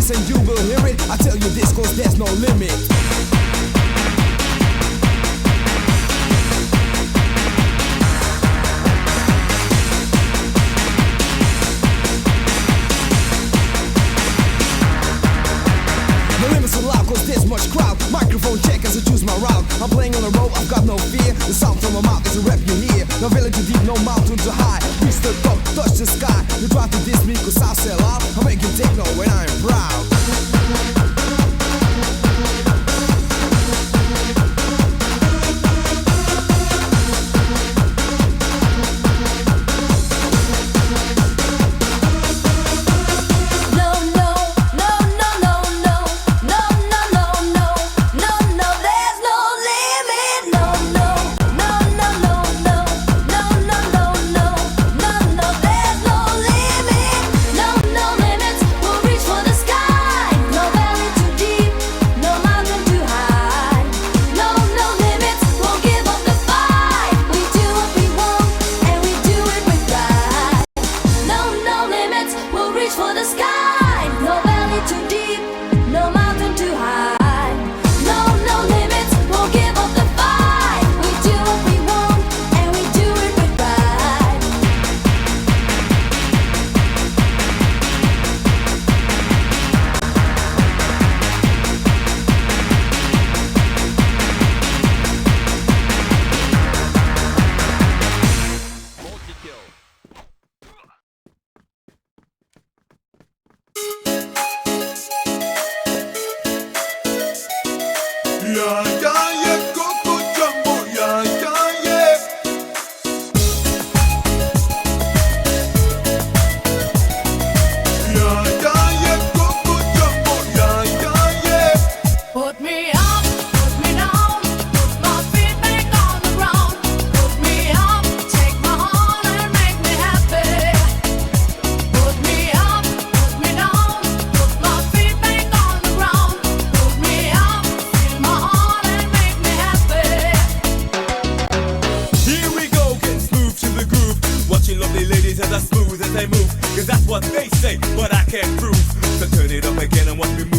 this and you will hear it. I tell you this cause there's no limit. No limits allowed cause there's much crowd. Microphone check as I choose my route. I'm playing on the road, I've got no fear. The sound from my mouth is a rap you hear. No valley too deep, no mountain too high. Reach the top, touch the sky. You try to diss me cause I sell out. I make you techno when I'm proud. As smooth as they move, cause that's what they say, but I can't prove. So turn it up again and watch me move.